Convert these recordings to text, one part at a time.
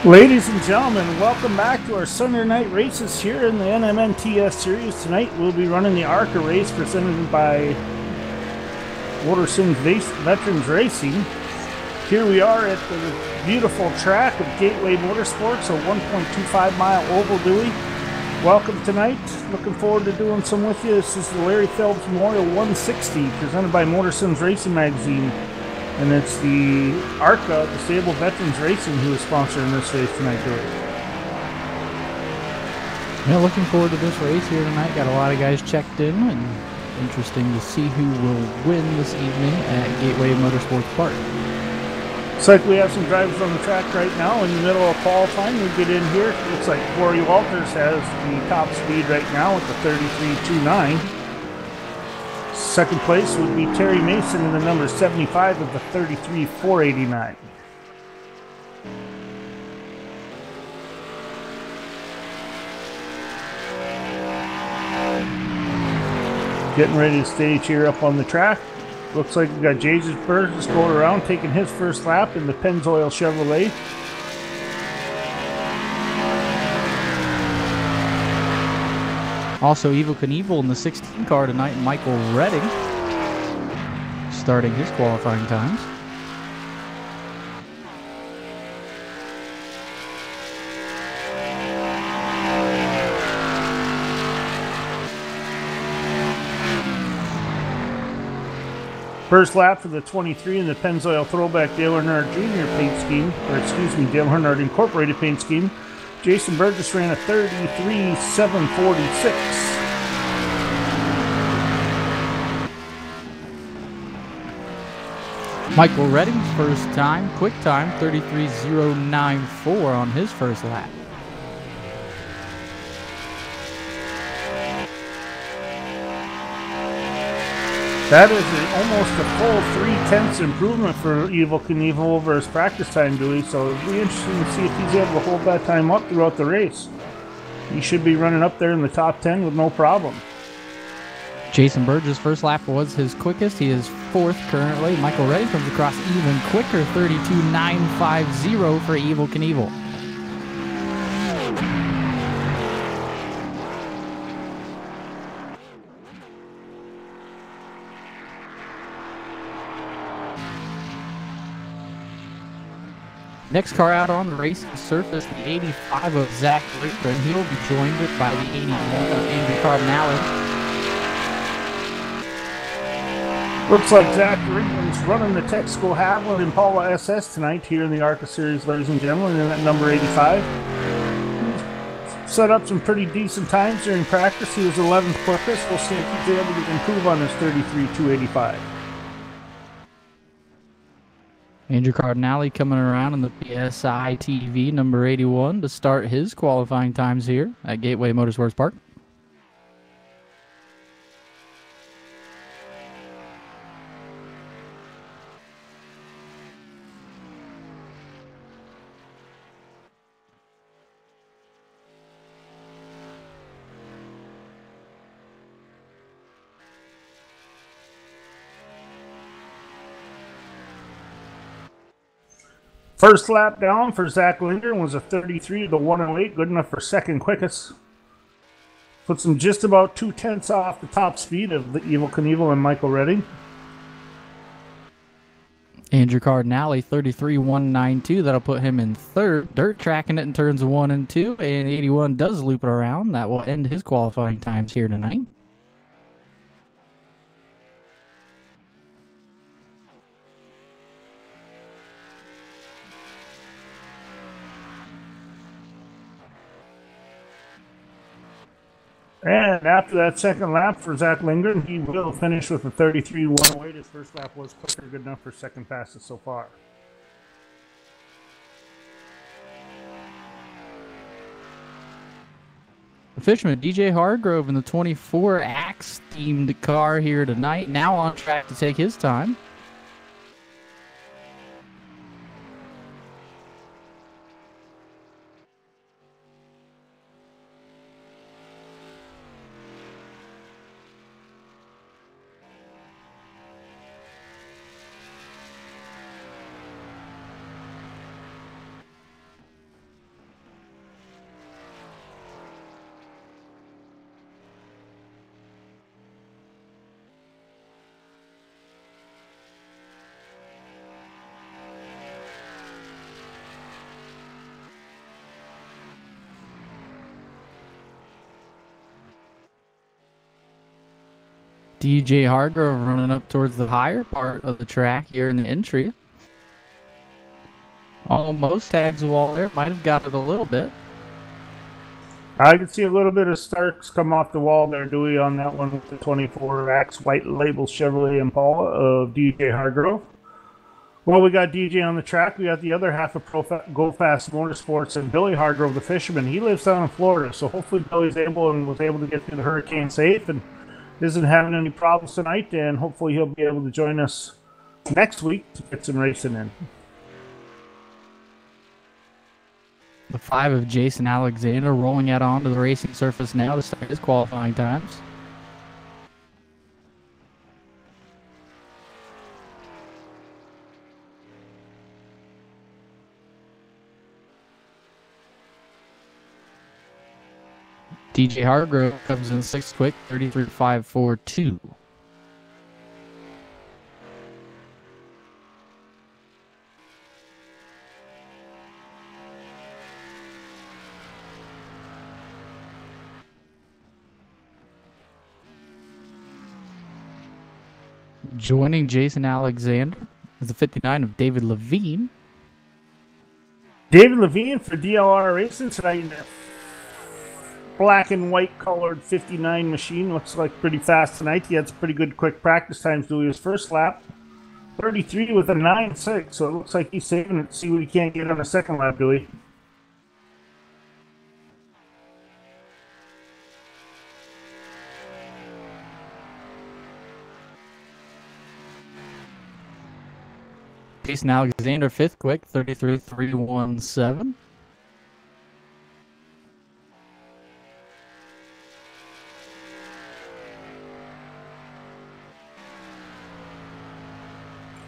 Ladies and gentlemen, welcome back to our Sunday night races here in the NMNTS series. Tonight we'll be running the ARCA race presented by MotorSims Veterans Racing. Here we are at the beautiful track of Gateway Motorsports, a 1.25 mile oval Dewey. Welcome tonight. Looking forward to doing some with you. This is the Larry Phillips Memorial 160 presented by MotorSims Racing Magazine. And it's the ARCA Disabled Veterans Racing who is sponsoring this race tonight, Dewey. Yeah, looking forward to this race here tonight. Got a lot of guys checked in, and interesting to see who will win this evening at Gateway Motorsports Park. Looks like we have some drivers on the track right now in the middle of qualifying. We get in here. Looks like Corey Walters has the top speed right now with the 33.29. Second place would be Terry Mason in the number 75 with the 33.489. Getting ready to stage here up on the track. Looks like we got Jason Burgess going around taking his first lap in the Pennzoil Chevrolet. Also, Evel Knievel in the 16 car tonight, Michael Redding starting his qualifying times. First lap for the 23 in the Pennzoil Throwback Dale Earnhardt Jr. paint scheme, or excuse me, Dale Earnhardt Incorporated paint scheme. Jason Burgess ran a 33.746. Michael Redding's first time, quick time, 33.094 on his first lap. That is almost a full 3/10 improvement for Evel Knievel over his practice time, Dewey, so it'll be interesting to see if he's able to hold that time up throughout the race. He should be running up there in the top 10 with no problem. Jason Burgess' first lap was his quickest. He is fourth currently. Michael Redding comes across even quicker, 32.950 for Evel Knievel. Next car out on the racing surface, the 85 of Zach Rickman. He'll be joined by the 81 of Andrew Cardinale. Looks like Zach Rickman's running the Texaco Haviland Impala SS tonight here in the ARCA Series, ladies and gentlemen, in that number 85. Set up some pretty decent times during practice. He was 11th quickest. We'll see if he's able to improve on his 33.285. Andrew Cardinale coming around in the PSI TV number 81 to start his qualifying times here at Gateway Motorsports Park. First lap down for Zach Linder was a 33.108, good enough for second quickest. Puts him just about 2/10 off the top speed of the Evel Knievel and Michael Redding. Andrew Cardinale, 33.192. That'll put him in third. Dirt tracking it in turns 1 and 2, and 81 does loop it around. That will end his qualifying times here tonight. And after that second lap for Zach Linder, he will finish with a 33.108. His first lap was quicker, good enough for second fastest so far. The fisherman, DJ Hargrove, in the 24 Axe-themed car here tonight, now on track to take his time. DJ Hargrove running up towards the higher part of the track here in the entry. Almost tags the wall there. Might have got it a little bit. I can see a little bit of Starks come off the wall there, Dewey, on that one with the 24 Axe white label Chevrolet Impala of DJ Hargrove. Well, we got DJ on the track. We got the other half of Go Fast Motorsports and Billy Hargrove, the fisherman. He lives down in Florida, so hopefully Billy's was able to get through the hurricane safe and isn't having any problems tonight, and hopefully he'll be able to join us next week to get some racing in. The 5 of Jason Alexander rolling out onto the racing surface now to start his qualifying times. DJ Hargrove comes in 6th quick, 33.542. Joining Jason Alexander is the 59 of David Levine. David Levine for DLR Racing tonight. Black and white colored 59 machine. Looks like pretty fast tonight. He had some pretty good quick practice times doing his first lap. 33 with a 9.6, so it looks like he's saving it to see what he can't get on the second lap, Dewey. Jason Alexander, 5th quick, 33.317.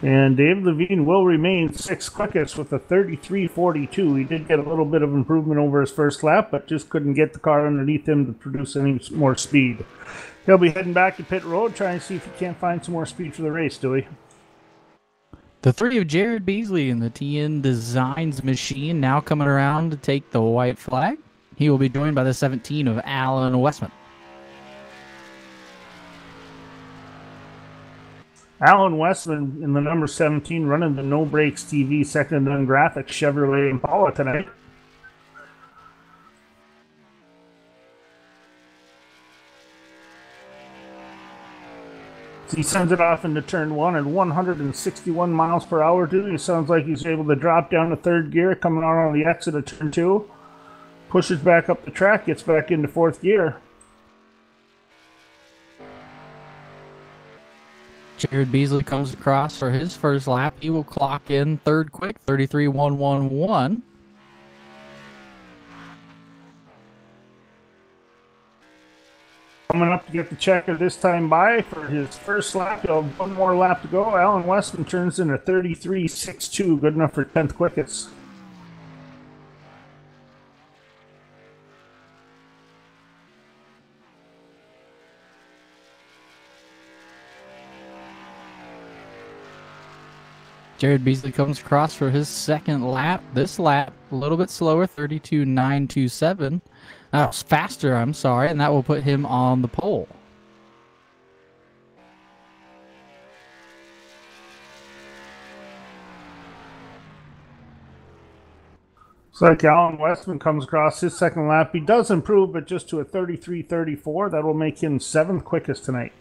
And David Levine will remain 6th quickest with a 33.42. He did get a little bit of improvement over his first lap, but just couldn't get the car underneath him to produce any more speed. He'll be heading back to pit road, trying to see if he can't find some more speed for the race, Dewey. The 3 of Jared Beasley in the TN Designs machine now coming around to take the white flag. He will be joined by the 17 of Alan Westman. Alan Westman in the number 17 running the No Brakes TV second and none graphics Chevrolet Impala tonight. He sends it off into turn 1 at 161 miles per hour, dude. It sounds like he's able to drop down to 3rd gear, coming out on the exit of turn 2. Pushes back up the track, gets back into 4th gear. Jared Beasley comes across for his first lap. He will clock in 3rd quick, 33.111. Coming up to get the checker this time by for his first lap. He'll have one more lap to go. Alan Westman turns in a 33.62, good enough for 10th quickest. Jared Beasley comes across for his second lap. This lap, a little bit slower, 32.927. That was faster, I'm sorry, and that will put him on the pole. Looks like Alan Westman comes across his second lap. He does improve, but just to a 33.34. That will make him 7th quickest tonight.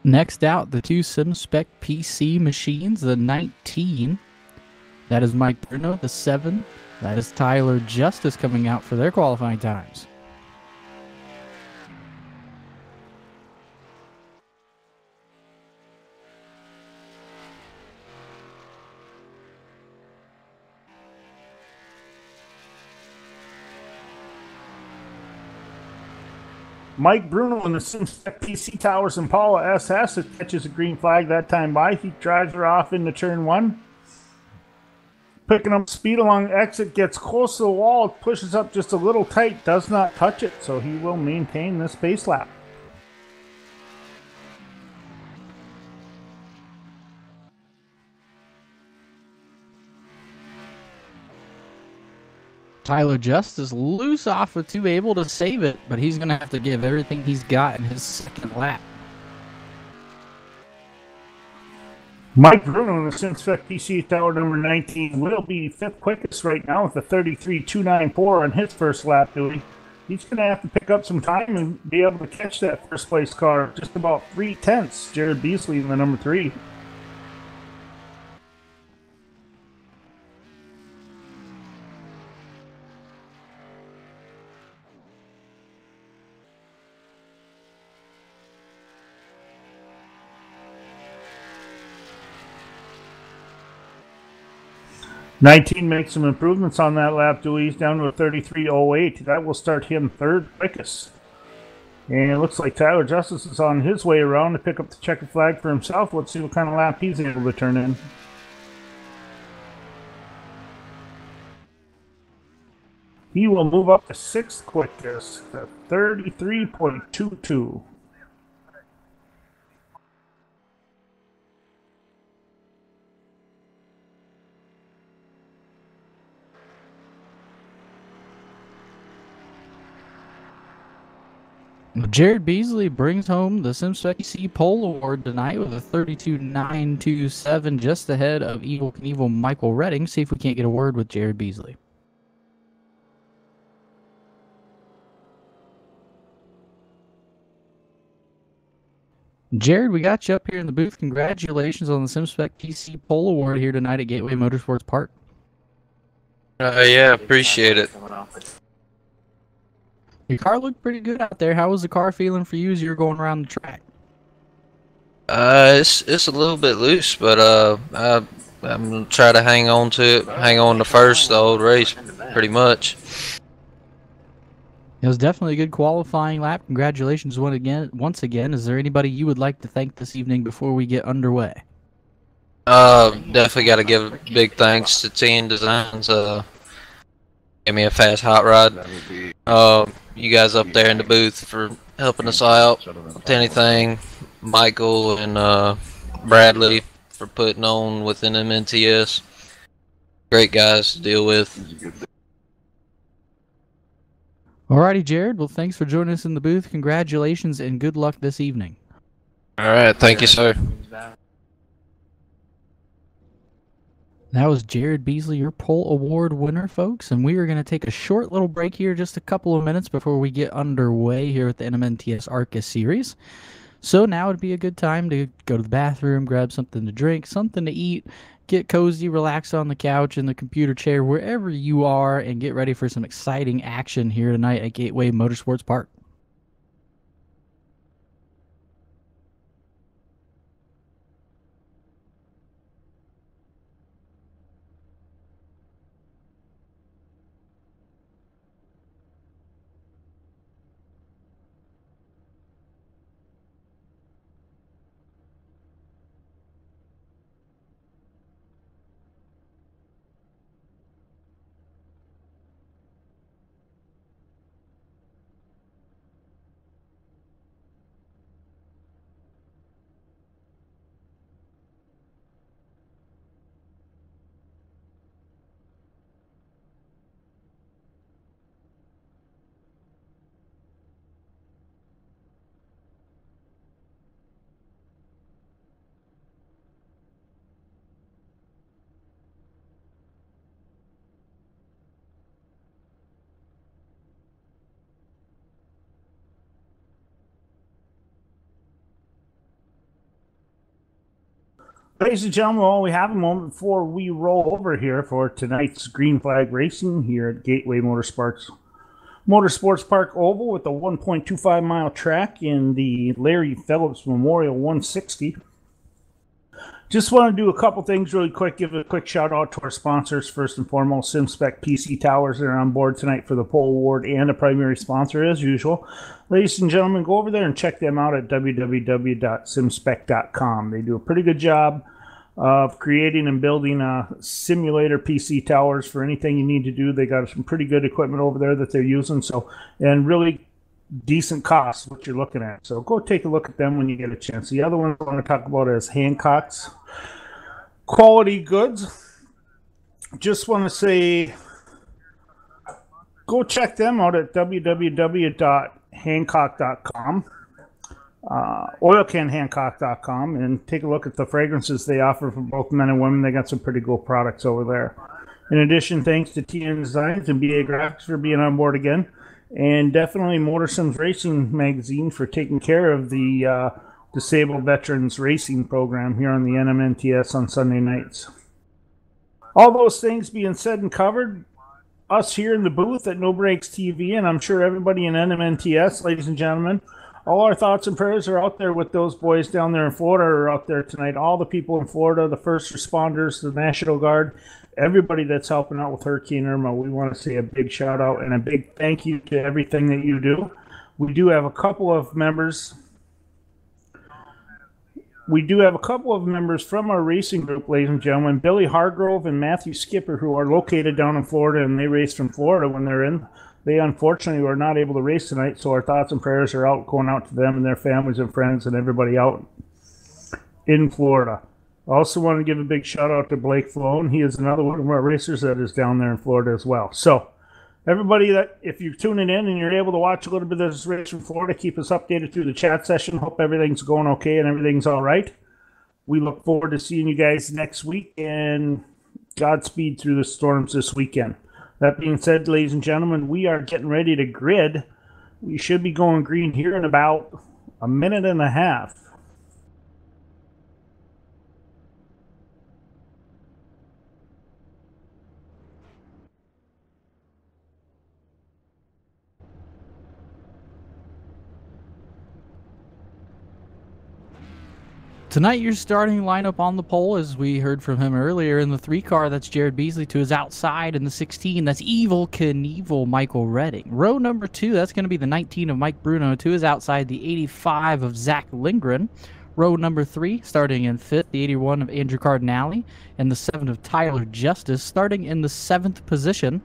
Next out, the 2 SimSpec PC machines, the 19. That is Mike Bruno, the 7. That is Tyler Justice coming out for their qualifying times. Mike Bruno in the SimSpec PC Towers Impala SS. It catches a green flag that time by. He drives her off into turn 1. Picking up speed along the exit, gets close to the wall, pushes up just a little tight, does not touch it, so he will maintain this pace lap. Tyler Justice loose off of 2, able to save it, but he's going to have to give everything he's got in his second lap. Mike Bruno in the SimSpec PC Tower number 19 will be 5th quickest right now with a 33.294 on his first lap doing. He's going to have to pick up some time and be able to catch that first place car. Just about 3/10. Jared Beasley in the number 3. '19 makes some improvements on that lap, Dewey. He's down to a 33.08. That will start him 3rd quickest. And it looks like Tyler Justice is on his way around to pick up the checkered flag for himself. Let's see what kind of lap he's able to turn in. He will move up to 6th quickest, 33.22. Jared Beasley brings home the SimSpec PC Pole Award tonight with a 32.927, just ahead of Evil Knievel Michael Redding. See if we can't get a word with Jared Beasley. Jared, we got you up here in the booth. Congratulations on the SimSpec PC Pole Award here tonight at Gateway Motorsports Park. Yeah, appreciate it. Your car looked pretty good out there. How was the car feeling for you as you were going around the track? It's a little bit loose, but I'm gonna try to hang on to it, hang on to first the whole race, pretty much. It was definitely a good qualifying lap. Congratulations once again. Is there anybody you would like to thank this evening before we get underway? Definitely got to give a big thanks to Team Designs. Gave me a fast hot rod. You guys up there in the booth for helping us out with anything. Michael and Bradley for putting on with NMNTS. Great guys to deal with. Alrighty, Jared. Well, thanks for joining us in the booth. Congratulations and good luck this evening. Alright, thank you, sir. That was Jared Beasley, your Pole Award winner, folks. And we are going to take a short little break here, just a couple of minutes before we get underway here at the NMNTS ARCA series. So now would be a good time to go to the bathroom, grab something to drink, something to eat, get cozy, relax on the couch, in the computer chair, wherever you are, and get ready for some exciting action here tonight at Gateway Motorsports Park. Ladies and gentlemen, well, we have a moment before we roll over here for tonight's green flag racing here at Gateway Motorsports Park Oval with a 1.25 mile track in the Larry Phillips Memorial 160. Just want to do a couple things really quick. Give a quick shout out to our sponsors. First and foremost, SimSpec PC Towers that are on board tonight for the Pole Award and a primary sponsor as usual. Ladies and gentlemen, go over there and check them out at www.simspec.com. They do a pretty good job of creating and building simulator PC towers for anything you need to do. They got some pretty good equipment over there that they're using, and really decent costs what you're looking at. So go take a look at them when you get a chance. The other one I want to talk about is Hancock's Quality Goods. Just want to say go check them out at www.hancock.com, oilcanhancock.com, and take a look at the fragrances they offer for both men and women. They got some pretty cool products over there. In addition, thanks to TN Designs and BA Graphics for being on board again, and definitely Motor Sims Racing Magazine for taking care of the Disabled Veterans Racing program here on the NMNTS on Sunday nights. All those things being said and covered, us here in the booth at No Breaks TV, and I'm sure everybody in NMNTS, ladies and gentlemen, all our thoughts and prayers are out there with those boys down there in Florida are out there tonight. All the people in Florida, the first responders, the National Guard, everybody that's helping out with Hurricane Irma. We want to say a big shout out and a big thank you to everything that you do. We do have a couple of members. From our racing group, ladies and gentlemen, Billy Hargrove and Matthew Skipper, who are located down in Florida, and they race from Florida when they're in. They unfortunately were not able to race tonight, so our thoughts and prayers are going out to them and their families and friends and everybody out in Florida. I also want to give a big shout out to Blake Flown. He is another one of our racers that is down there in Florida as well. So everybody, that if you're tuning in and you're able to watch a little bit of this race from Florida, keep us updated through the chat session. Hope everything's going okay and everything's all right. We look forward to seeing you guys next week, and Godspeed through the storms this weekend. That being said, ladies and gentlemen, we are getting ready to grid. We should be going green here in about a minute and a half. Tonight, your starting lineup on the pole, as we heard from him earlier, in the 3 car, that's Jared Beasley. To his outside in the 16, that's Evil Knievel Michael Redding. Row number 2, that's going to be the 19 of Mike Bruno. To his outside, the 85 of Zach Lindgren. Row number 3, starting in 5th, the 81 of Andrew Cardinale, and the 7 of Tyler Justice. Starting in the 7th position,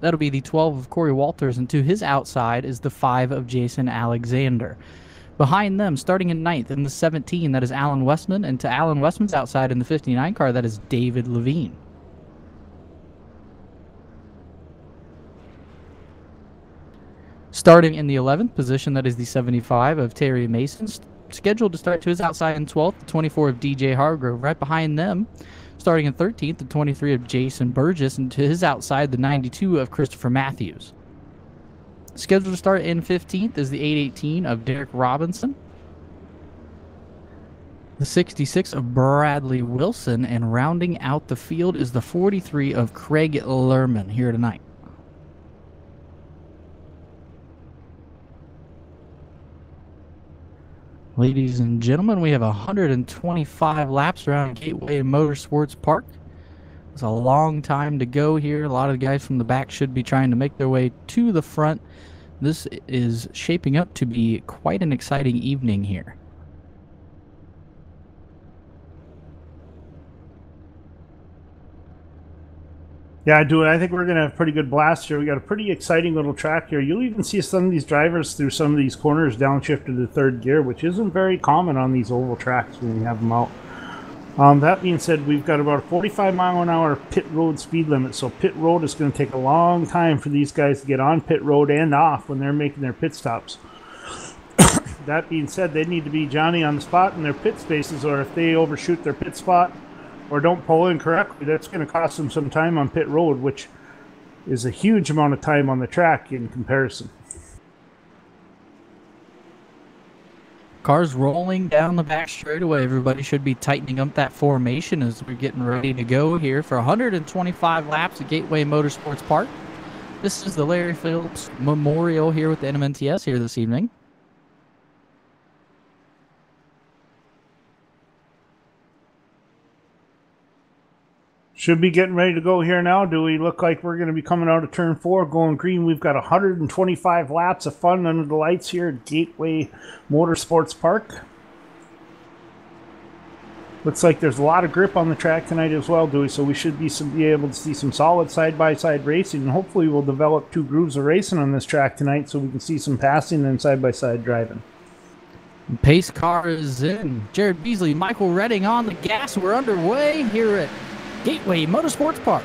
that'll be the 12 of Corey Walters, and to his outside is the 5 of Jason Alexander. Behind them, starting in 9th, in the 17, that is Alan Westman, and to Alan Westman's outside in the 59 car, that is David Levine. Starting in the 11th position, that is the 75 of Terry Mason, scheduled to start to his outside in 12th, the 24 of DJ Hargrove. Right behind them, starting in 13th, the 23 of Jason Burgess, and to his outside, the 92 of Christopher Matthews. Scheduled to start in 15th is the 818 of Derek Robinson, the 66 of Bradley Wilson, and rounding out the field is the 43 of Craig Lerman here tonight. Ladies and gentlemen, we have 125 laps around Gateway Motorsports Park. It's a long time to go here. A lot of the guys from the back should be trying to make their way to the front. This is shaping up to be quite an exciting evening here. Yeah, I think we're going to have a pretty good blast here. We got a pretty exciting little track here. You'll even see some of these drivers through some of these corners downshift to the 3rd gear, which isn't very common on these oval tracks when you have them out. That being said, we've got about a 45-mile-an-hour pit road speed limit, so pit road is going to take a long time for these guys to get on pit road and off when they're making their pit stops. That being said, they need to be Johnny on the spot in their pit spaces, or if they overshoot their pit spot or don't pull in correctly, that's going to cost them some time on pit road, which is a huge amount of time on the track in comparison. Cars rolling down the back straightaway. Everybody should be tightening up that formation as we're getting ready to go here for 125 laps at Gateway Motorsports Park. This is the Larry Phillips Memorial here with the NMNTS here this evening. Should be getting ready to go here now. Do we look like we're going to be coming out of turn 4 going green? We've got 125 laps of fun under the lights here at Gateway Motorsports Park. Looks like there's a lot of grip on the track tonight as well, Dewey, so we should be able to see some solid side-by-side racing, and hopefully we'll develop 2 grooves of racing on this track tonight so we can see some passing and side-by-side driving. Pace car is in. Jared Beasley, Michael Redding on the gas. We're underway here at Gateway Motorsports Park.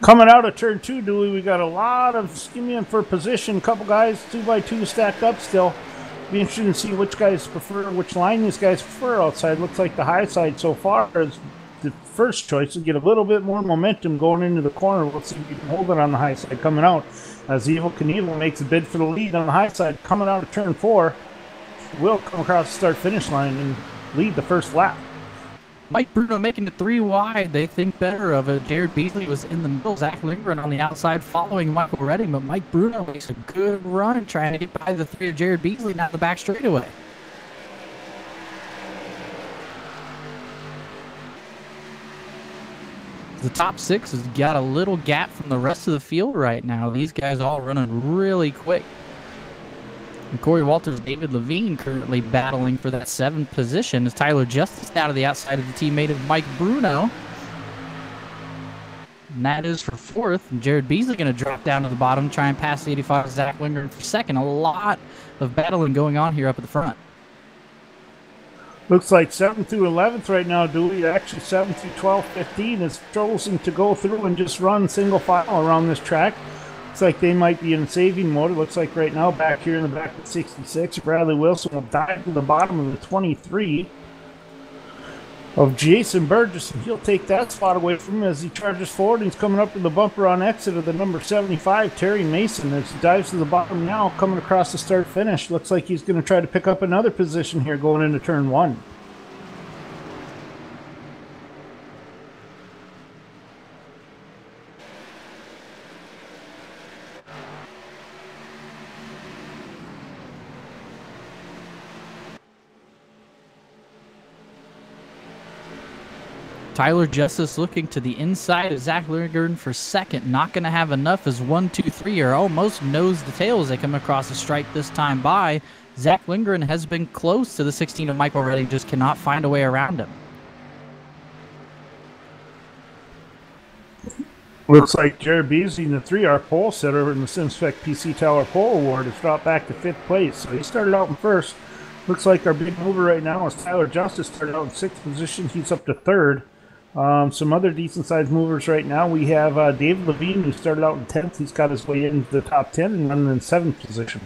Coming out of turn 2, Dewey, we got a lot of skimming for position. A couple guys, 2x2 stacked up still. Be interesting to see which guys prefer, which line these guys prefer outside. Looks like the high side so far is the first choice to get a little bit more momentum going into the corner. We'll see if you can hold it on the high side coming out. As Evil Knievel makes a bid for the lead on the high side coming out of turn 4. Will come across the start-finish line and lead the first lap. Mike Bruno making it 3 wide. They think better of it. Jared Beasley was in the middle. Zach Lindgren on the outside following Michael Redding, but Mike Bruno makes a good run trying to get by the 3 of Jared Beasley, not the back straightaway. The top 6 has got a little gap from the rest of the field right now. These guys all running really quick. And Corey Walters, David Levine currently battling for that 7th position as Tyler Justice down to the outside of the teammate of Mike Bruno. And that is for 4th. And Jared Beasley going to drop down to the bottom, try and pass the 85 Zach Lindgren for 2nd. A lot of battling going on here up at the front. Looks like 7th through 11th right now, Dewey. Actually, 7th through 12th, 15 is chosen to go through and just run single file around this track. Looks like they might be in saving mode. It looks like right now back here in the back at 66, Bradley Wilson will dive to the bottom of the 23 of Jason Burgess, and he'll take that spot away from him as he charges forward. And he's coming up to the bumper on exit of the number 75, Terry Mason, as he dives to the bottom now, coming across the start-finish. Looks like he's going to try to pick up another position here going into turn 1. Tyler Justice looking to the inside of Zach Lindgren for 2nd. Not going to have enough as 1, 2, 3 are almost nose to tail as they come across the stripe this time by. Zach Lindgren has been close to the 16 of Michael Redding, just cannot find a way around him. Looks like Jared Beasley, the 3R pole setter in the SimSpec PC Tower Pole Award, has dropped back to 5th place. So he started out in 1st. Looks like our big mover right now is Tyler Justice, started out in 6th position. He's up to 3rd. Some other decent-sized movers right now. We have David Levine, who started out in 10th. He's got his way into the top 10 and running in 7th position.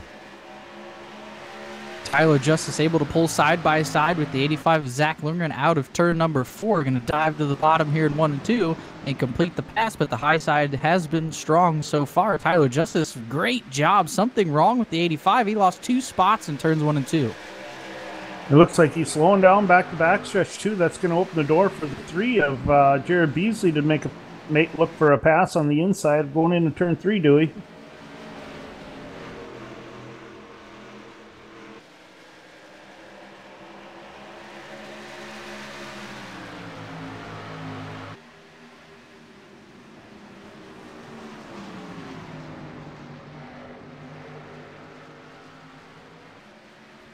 Tyler Justice able to pull side by side with the 85 of Zach Lindgren out of turn number 4. Going to dive to the bottom here in 1 and 2 and complete the pass, but the high side has been strong so far. Tyler Justice, great job. Something wrong with the 85. He lost 2 spots in turns 1 and 2. It looks like he's slowing down back to back stretch 2. That's going to open the door for the 3 of Jared Beasley to look for a pass on the inside going into turn 3, Dewey.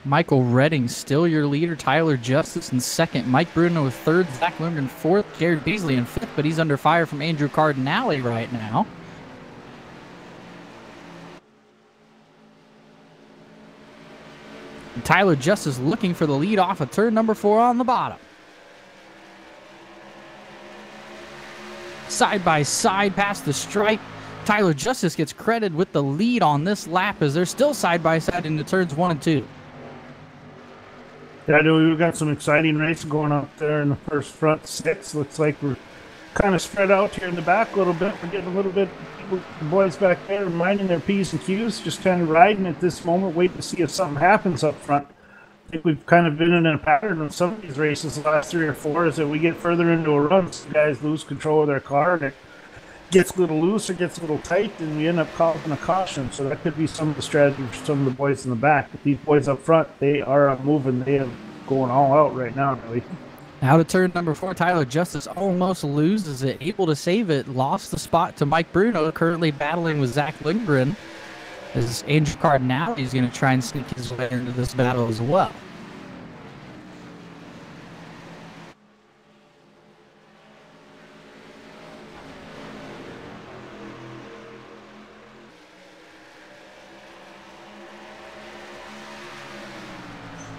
Michael Redding still your leader. Tyler Justice in 2nd. Mike Bruno with 3rd. Zach Lindgren 4th. Jared Beasley in 5th, but he's under fire from Andrew Cardinale right now. And Tyler Justice looking for the lead off of turn number 4 on the bottom. Side by side past the stripe. Tyler Justice gets credited with the lead on this lap as they're still side by side into turns 1 and 2. Yeah, we've got some exciting racing going up there in the first front 6. Looks like we're kind of spread out here in the back a little bit. We're getting a little bit, the boys back there minding their P's and Q's, just kind of riding at this moment, waiting to see if something happens up front. I think we've kind of been in a pattern of some of these races the last 3 or 4 is that we get further into a run, some guys lose control of their car, and it gets a little loose or gets a little tight, and we end up causing a caution. So that could be some of the strategy for some of the boys in the back. But these boys up front, they are moving. They are going all out right now, really. Out of turn number 4, Tyler Justice almost loses it. Able to save it. Lost the spot to Mike Bruno, currently battling with Zach Lindgren. As Andrew Cardinale is going to try and sneak his way into this battle as well.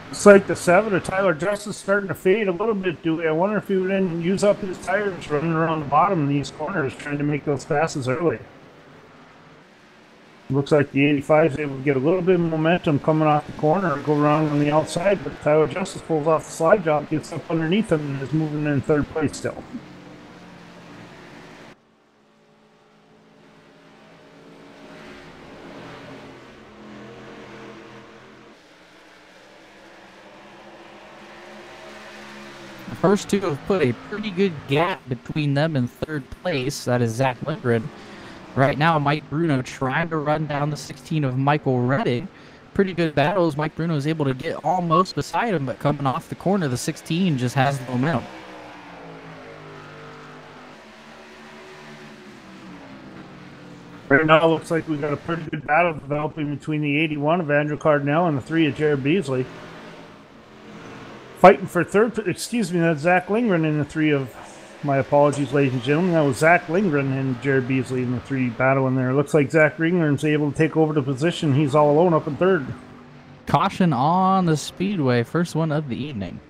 Looks like the 7 of Tyler Justice starting to fade a little bit, Dewey. I wonder if he would then use up his tires running around the bottom of these corners trying to make those passes early. Looks like the 85 is able to get a little bit of momentum coming off the corner and go around on the outside, but Tyler Justice pulls off the slide job, gets up underneath him, and is moving in third place still. The first two have put a pretty good gap between them in third place. That is Zach Lindgren. Right now, Mike Bruno trying to run down the 16 of Michael Redding. Pretty good battles. Mike Bruno is able to get almost beside him, but coming off the corner, the 16 just has the momentum. Right now, it looks like we've got a pretty good battle developing between the 81 of Andrew Cardinal and the 3 of Jared Beasley. Fighting for third, excuse me, that's Zach Lindgren in the 3 of, my apologies, ladies and gentlemen. That was Zach Lindgren and Jared Beasley in the 3 battling there. Looks like Zach Lindgren's able to take over the position. He's all alone up in third. Caution on the speedway, first one of the evening.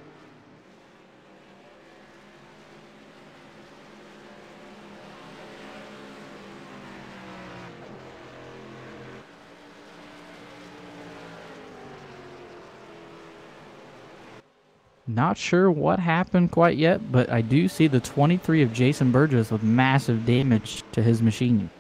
Not sure what happened quite yet, but I do see the 23 of Jason Burgess with massive damage to his machine.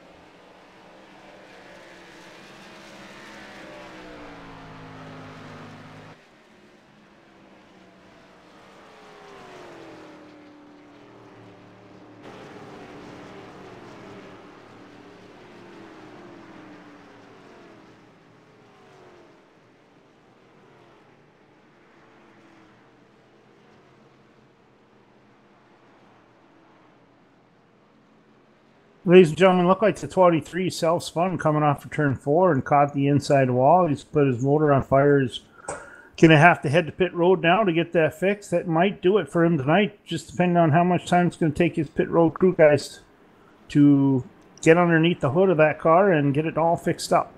Ladies and gentlemen, look like the 23 self-spun coming off of turn 4 and caught the inside wall. He's put his motor on fire. He's going to have to head to pit road now to get that fixed. That might do it for him tonight, just depending on how much time it's going to take his pit road crew guys to get underneath the hood of that car and get it all fixed up.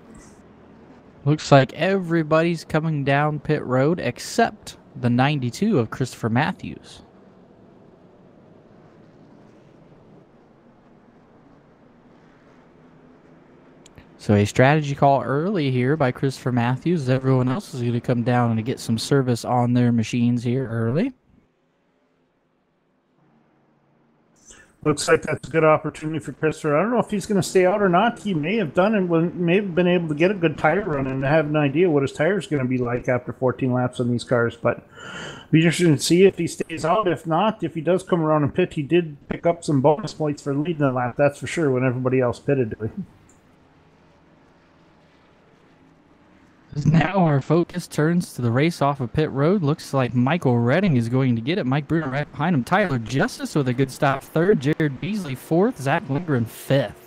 Looks like everybody's coming down pit road except the 92 of Christopher Matthews. So a strategy call early here by Christopher Matthews. Everyone else is going to come down and get some service on their machines here early. Looks like that's a good opportunity for Christopher. I don't know if he's going to stay out or not. He may have done and may have been able to get a good tire run and have an idea what his tire is going to be like after 14 laps on these cars. But we just should see if he stays out. If not, if he does come around and pit, he did pick up some bonus points for leading the lap. That's for sure when everybody else pitted. Now our focus turns to the race off of pit road. Looks like Michael Redding is going to get it. Mike Bruno right behind him. Tyler Justice with a good stop third. Jared Beasley fourth. Zach Lindgren fifth.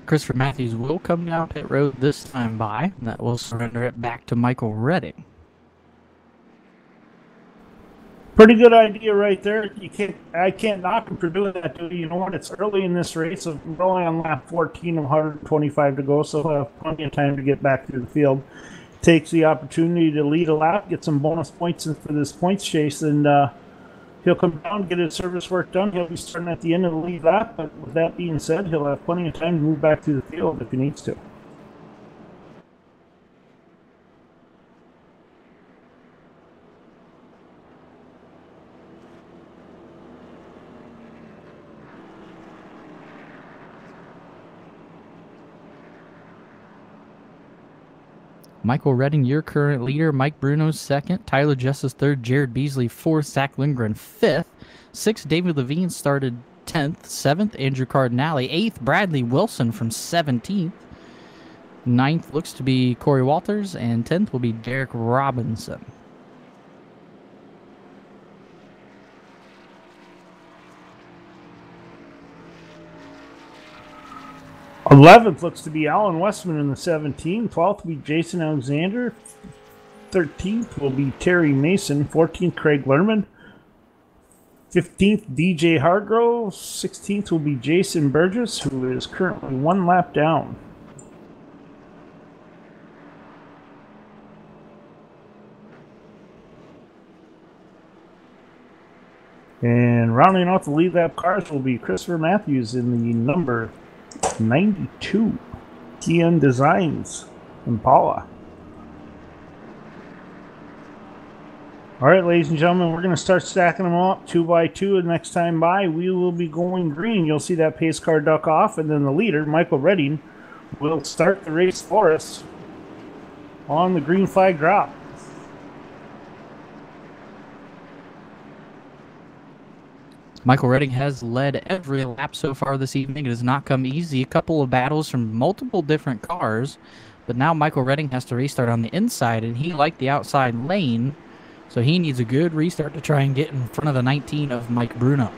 Christopher Matthews will come down pit road this time by. That will surrender it back to Michael Redding. Pretty good idea right there. I can't knock him for doing that, dude. You know what? It's early in this race. We're only on lap 14 of 125 to go, so he'll have plenty of time to get back through the field. Takes the opportunity to lead a lap, get some bonus points for this points chase, and he'll come down, get his service work done. He'll be starting at the end of the lead lap, but with that being said, he'll have plenty of time to move back to the field if he needs to. Michael Redding, your current leader. Mike Bruno's second. Tyler Justice third. Jared Beasley fourth. Zach Lindgren fifth. Sixth, David Levine started 10th. Seventh, Andrew Cardinale. Eighth, Bradley Wilson from 17th. Ninth looks to be Corey Walters. And 10th will be Derek Robinson. 11th looks to be Alan Westman in the 17. 12th will be Jason Alexander. 13th will be Terry Mason. 14th, Craig Lerman. 15th, DJ Hargrove. 16th will be Jason Burgess, who is currently 1 lap down. And rounding out the lead lap cars will be Christopher Matthews in the number 92 TN Designs Impala. All right, ladies and gentlemen, we're going to start stacking them up 2 by 2. And next time by, we will be going green. You'll see that pace car duck off, and then the leader, Michael Redding, will start the race for us on the green flag drop. Michael Redding has led every lap so far this evening. It has not come easy. A couple of battles from multiple different cars, but now Michael Redding has to restart on the inside, and he liked the outside lane, so he needs a good restart to try and get in front of the 19 of Mike Bruno.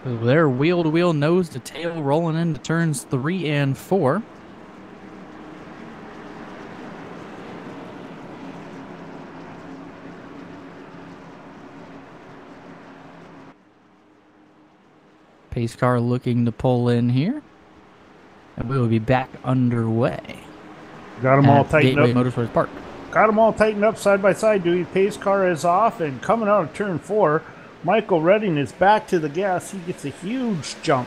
So they're wheel-to-wheel, nose-to-tail, rolling into turns 3 and 4. Pace car looking to pull in here. And we will be back underway. Got them all tightened Gateway up. Motorsports Park. Got them all tightened up side by side. Dewey pace car is off, and coming out of turn 4, Michael Redding is back to the gas. He gets a huge jump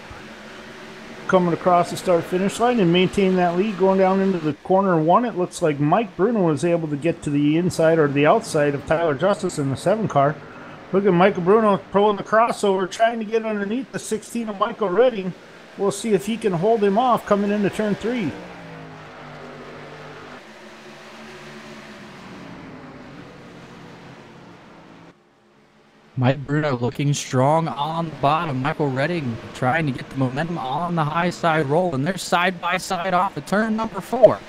coming across the start-finish line and maintain that lead going down into the corner 1. It looks like Mike Bruno was able to get to the inside or the outside of Tyler Justice in the 7 car. Look at Michael Bruno pulling the crossover, trying to get underneath the 16 of Michael Redding. We'll see if he can hold him off coming into turn 3. Mike Bruno looking strong on the bottom. Michael Redding trying to get the momentum on the high side roll, and they're side by side off at turn number 4.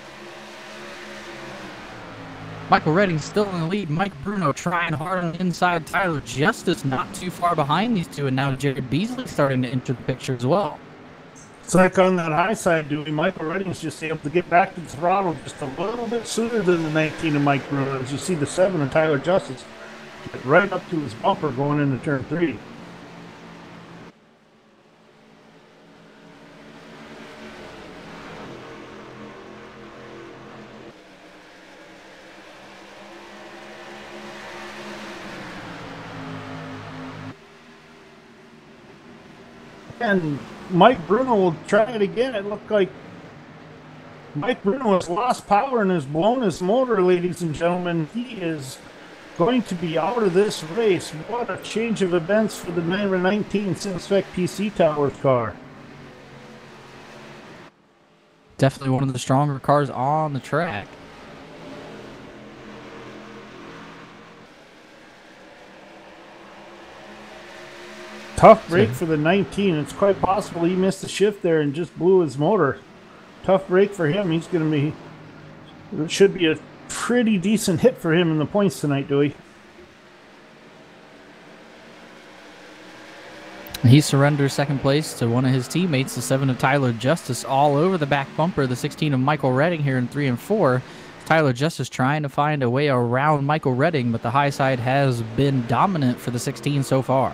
Michael Redding still in the lead. Mike Bruno trying hard on the inside. Tyler Justice not too far behind these two, and now Jared Beasley starting to enter the picture as well. It's like on that high side, Dewey, Michael Redding's just able to get back to the throttle just a little bit sooner than the 19 of Mike Bruno. As you see the 7 of Tyler Justice get right up to his bumper going into turn 3. And Mike Bruno will try it again. It looked like Mike Bruno has lost power and has blown his motor, ladies and gentlemen. He is going to be out of this race. What a change of events for the number 19 Simspec PC Towers car. Definitely one of the stronger cars on the track. Tough break for the 19. It's quite possible he missed the shift there and just blew his motor. Tough break for him. He's going to be... It should be a pretty decent hit for him in the points tonight, Dewey. He surrenders second place to one of his teammates, the 7 of Tyler Justice, all over the back bumper. The 16 of Michael Redding here in 3 and 4. Tyler Justice trying to find a way around Michael Redding, but the high side has been dominant for the 16 so far.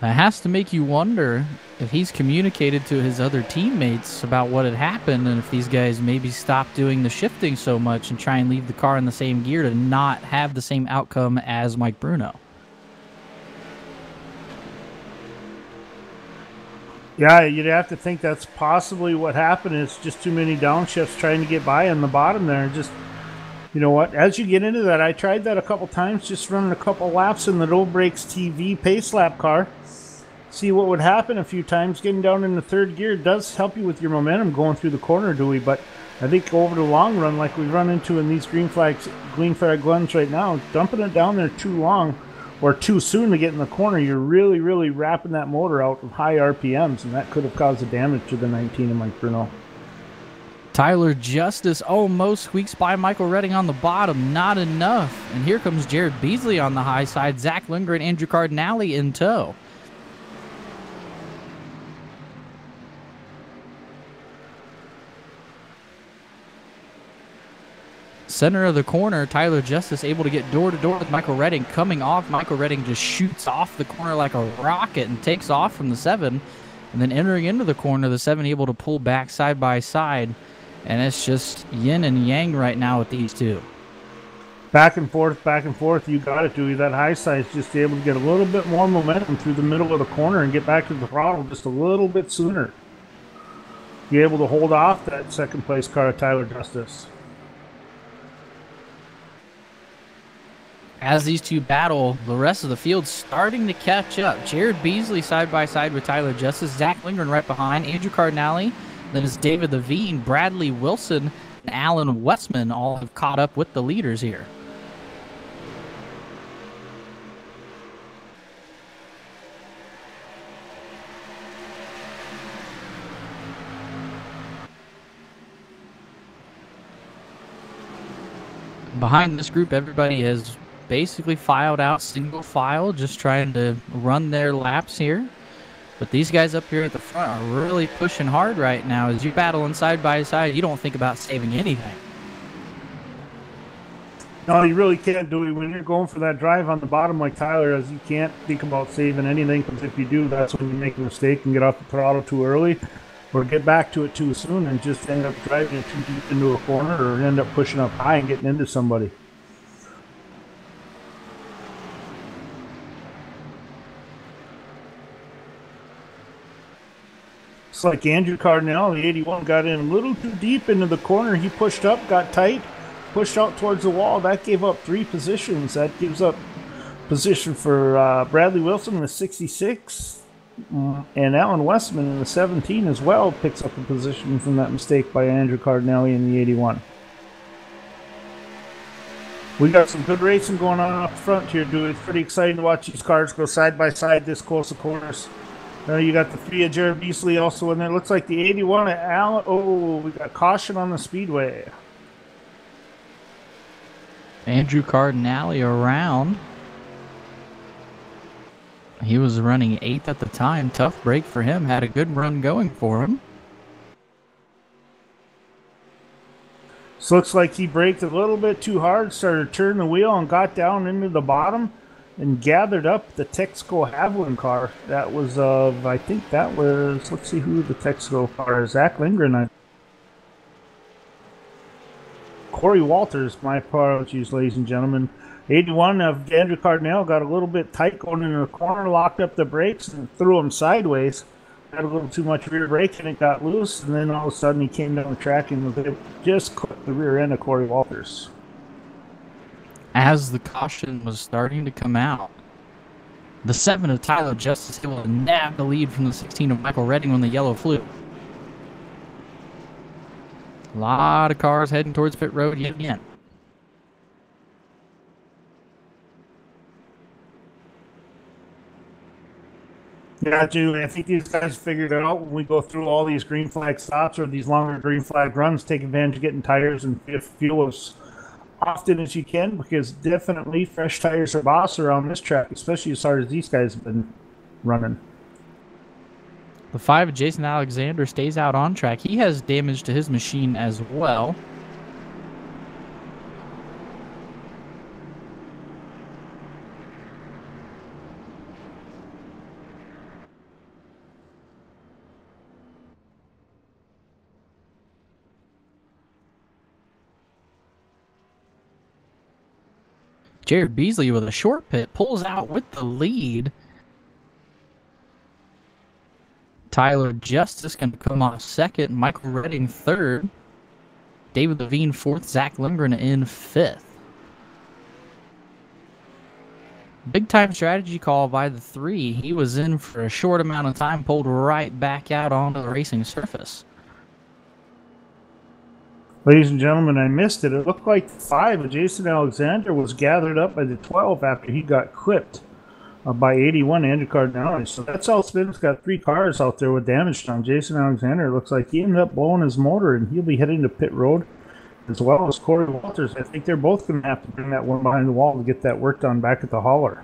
That has to make you wonder if he's communicated to his other teammates about what had happened and if these guys maybe stop doing the shifting so much and try and leave the car in the same gear to not have the same outcome as Mike Bruno. Yeah, you'd have to think that's possibly what happened. It's just too many downshifts trying to get by on the bottom there. Just, you know what, as you get into that, I tried that a couple times, just running a couple laps in the No Brakes TV pace lap car. See what would happen a few times. Getting down in the third gear does help you with your momentum going through the corner, Dewey, but I think over the long run, like we run into in these green flag runs right now, dumping it down there too long or too soon to get in the corner, you're really, really wrapping that motor out with high RPMs, and that could have caused the damage to the 19 of Mike Bruno. Tyler Justice almost squeaks by Michael Redding on the bottom. Not enough. And here comes Jared Beasley on the high side. Zach Lindgren, Andrew Cardinale in tow. Center of the corner, Tyler Justice able to get door-to-door with Michael Redding. Coming off, Michael Redding just shoots off the corner like a rocket and takes off from the 7. And then entering into the corner, the 7 able to pull back side by side. And it's just yin and yang right now with these two. Back and forth, you got it, Dewey. That high side is just able to get a little bit more momentum through the middle of the corner and get back to the throttle just a little bit sooner. Be able to hold off that second place car of Tyler Justice. As these two battle, the rest of the field's starting to catch up. Jared Beasley side by side with Tyler Justice. Zach Lindgren right behind. Andrew Cardinale. Then it's David Levine, Bradley Wilson, and Alan Westman all have caught up with the leaders here. Behind this group, everybody has basically filed out single file, just trying to run their laps here. But these guys up here at the front are really pushing hard right now. As you're battling side by side, you don't think about saving anything. No, you really can't do it. When you're going for that drive on the bottom like Tyler is, you can't think about saving anything, because if you do, that's when you make a mistake and get off the throttle too early or get back to it too soon and just end up driving it too deep into a corner or end up pushing up high and getting into somebody. It's like Andrew Cardinale, the 81, got in a little too deep into the corner. He pushed up, got tight, pushed out towards the wall. That gave up 3 positions. That gives up position for Bradley Wilson in the 66, and Alan Westman in the 17 as well picks up a position from that mistake by Andrew Cardinale in the 81. We got some good racing going on up front here, dude. It's pretty exciting to watch these cars go side by side this close to corners. You got the 3 of Jared Beasley also in there. Looks like the 81 of Alan. Oh, we got caution on the speedway. Andrew Cardinale around. He was running 8th at the time. Tough break for him. Had a good run going for him. So looks like he braked a little bit too hard, started to turn the wheel and got down into the bottom and gathered up the Texaco Haviland car. That was, I think that was, let's see who the Texaco car is. Zach Lindgren. Corey Walters, my apologies, ladies and gentlemen. 81 of Andrew Cardinale got a little bit tight going into the corner, locked up the brakes and threw him sideways. Had a little too much rear brake and it got loose, and then all of a sudden he came down the track and just clipped the rear end of Corey Walters. As the caution was starting to come out, the 7 of Tyler Justice able to nab the lead from the 16 of Michael Redding when the yellow flew. A lot of cars heading towards pit road yet again. Yeah, dude, I think these guys figured it out when we go through all these green flag stops or these longer green flag runs, take advantage of getting tires and fuel as often as you can, because definitely fresh tires are boss around this track, especially as hard as these guys have been running. The 5 of Jason Alexander stays out on track. He has damage to his machine as well. Jared Beasley with a short pit pulls out with the lead. Tyler Justice going to come off 2nd. Michael Redding 3rd. David Levine 4th. Zach Lindgren in 5th. Big time strategy call by the 3. He was in for a short amount of time, pulled right back out onto the racing surface. Ladies and gentlemen, I missed it. It looked like the 5 of Jason Alexander was gathered up by the 12 after he got clipped by 81 Andrew Cardinale. So that South Spin's got 3 cars out there with damage done. Jason Alexander looks like he ended up blowing his motor, and he'll be heading to pit road, as well as Corey Walters. I think they're both going to have to bring that one behind the wall to get that work done back at the hauler.